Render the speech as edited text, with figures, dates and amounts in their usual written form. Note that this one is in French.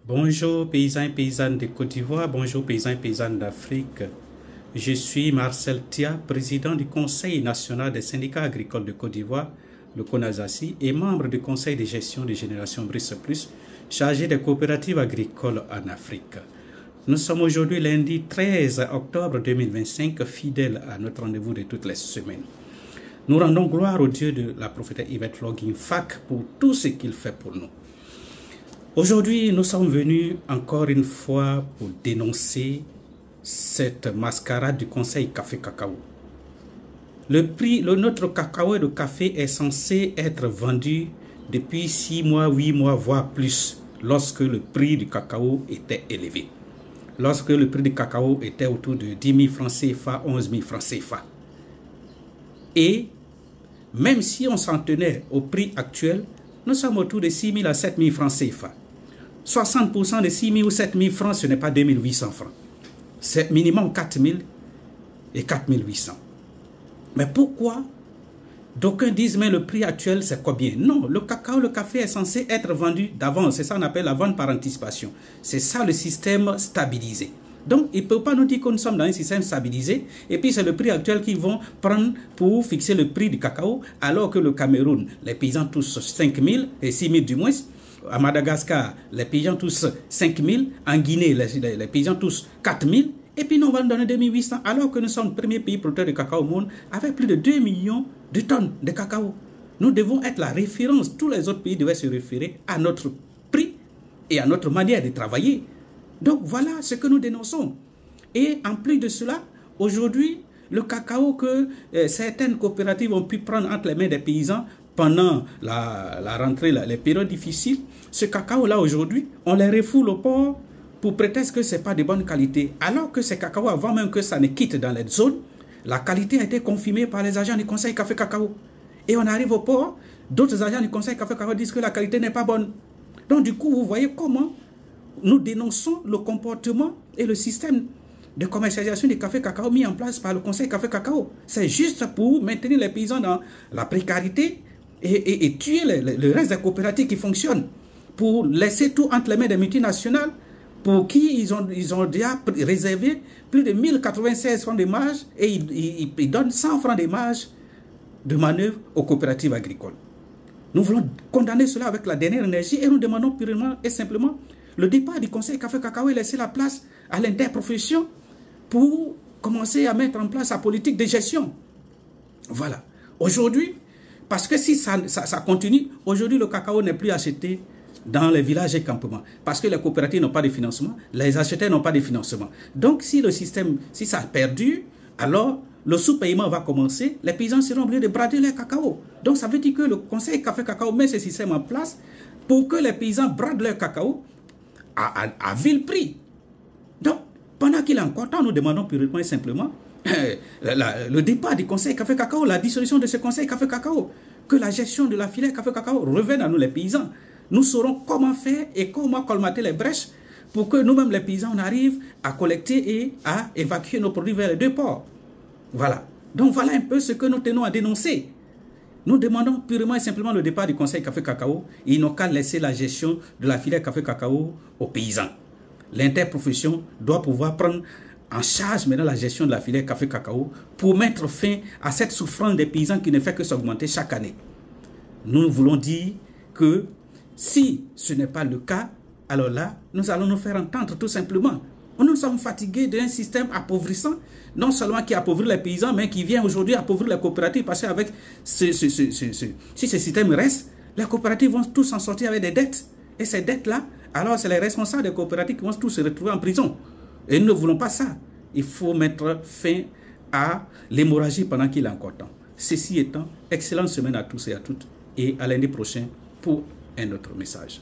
Bonjour paysans et paysannes de Côte d'Ivoire, bonjour paysans et paysannes d'Afrique. Je suis Marcel Tia, président du Conseil national des syndicats agricoles de Côte d'Ivoire, le CONASASI, et membre du Conseil de gestion de Génération Brice Plus, chargé des coopératives agricoles en Afrique. Nous sommes aujourd'hui lundi 13 octobre 2025, fidèles à notre rendez-vous de toutes les semaines. Nous rendons gloire au Dieu de la prophétesse Yvette Logging Fac pour tout ce qu'il fait pour nous. Aujourd'hui, nous sommes venus encore une fois pour dénoncer cette mascarade du Conseil Café Cacao. Notre cacao de café est censé être vendu depuis 6 mois, 8 mois, voire plus, lorsque le prix du cacao était élevé. Lorsque le prix du cacao était autour de 10 000 francs CFA, 11 000 francs CFA. Et même si on s'en tenait au prix actuel, nous sommes autour de 6 000 à 7 000 francs CFA. 60% de 6 000 ou 7 000 francs, ce n'est pas 2 800 francs. C'est minimum 4 000 et 4 800. Mais pourquoi d'aucuns disent, mais le prix actuel, c'est combien? Non, le cacao, le café est censé être vendu d'avance. C'est ça qu'on appelle la vente par anticipation. C'est ça le système stabilisé. Donc, ils ne peuvent pas nous dire que nous sommes dans un système stabilisé et puis c'est le prix actuel qu'ils vont prendre pour fixer le prix du cacao, alors que le Cameroun, les paysans tous 5 000 et 6 000 du moins. À Madagascar, les paysans tous 5 000. En Guinée, les paysans tous 4 000. Et puis nous, on va nous donner 2 800, alors que nous sommes le premier pays producteur de cacao au monde avec plus de 2 millions de tonnes de cacao. Nous devons être la référence. Tous les autres pays devaient se référer à notre prix et à notre manière de travailler. Donc voilà ce que nous dénonçons. Et en plus de cela, aujourd'hui, le cacao que certaines coopératives ont pu prendre entre les mains des paysans pendant la rentrée, les périodes difficiles, ce cacao-là aujourd'hui, on les refoule au port pour prétexte que ce n'est pas de bonne qualité. Alors que ces cacao, avant même que ça ne quitte dans les zones, la qualité a été confirmée par les agents du Conseil Café Cacao. Et on arrive au port, d'autres agents du Conseil Café Cacao disent que la qualité n'est pas bonne. Donc du coup, vous voyez comment nous dénonçons le comportement et le système de commercialisation du café cacao mis en place par le Conseil Café Cacao. C'est juste pour maintenir les paysans dans la précarité et tuer le reste des coopératives qui fonctionnent, pour laisser tout entre les mains des multinationales, pour qui ils ont déjà réservé plus de 1096 francs de marge et ils donnent 100 francs de marge de manœuvre aux coopératives agricoles. Nous voulons condamner cela avec la dernière énergie et nous demandons purement et simplement le départ du Conseil Café Cacao et laisser la place à l'interprofession pour commencer à mettre en place sa politique de gestion. Voilà. Aujourd'hui, parce que si ça continue, aujourd'hui le cacao n'est plus acheté dans les villages et campements. Parce que les coopératives n'ont pas de financement, les acheteurs n'ont pas de financement. Donc si le système, si ça perdure, alors le sous-paiement va commencer, les paysans seront obligés de brader leur cacao. Donc ça veut dire que le Conseil Café Cacao met ce système en place pour que les paysans bradent leur cacao à vil prix. Donc, pendant qu'il est encore temps, nous demandons purement et simplement le départ du Conseil Café Cacao, la dissolution de ce Conseil Café Cacao, que la gestion de la filière Café Cacao revienne à nous les paysans. Nous saurons comment faire et comment colmater les brèches pour que nous-mêmes les paysans on arrive à collecter et à évacuer nos produits vers les deux ports. Voilà. Donc voilà un peu ce que nous tenons à dénoncer. Nous demandons purement et simplement le départ du Conseil Café Cacao. Ils n'ont qu'à laisser la gestion de la filière Café Cacao aux paysans. L'interprofession doit pouvoir prendre en charge maintenant la gestion de la filière Café Cacao pour mettre fin à cette souffrance des paysans qui ne fait que s'augmenter chaque année. Nous voulons dire que si ce n'est pas le cas, alors là, nous allons nous faire entendre tout simplement. Nous sommes fatigués d'un système appauvrissant, non seulement qui appauvrit les paysans, mais qui vient aujourd'hui appauvrir les coopératives, parce qu'avec si ce système reste, les coopératives vont tous s'en sortir avec des dettes. Et ces dettes-là, alors c'est les responsables des coopératives qui vont tous se retrouver en prison. Et nous ne voulons pas ça. Il faut mettre fin à l'hémorragie pendant qu'il est encore temps. Ceci étant, excellente semaine à tous et à toutes, et à lundi prochain pour un autre message.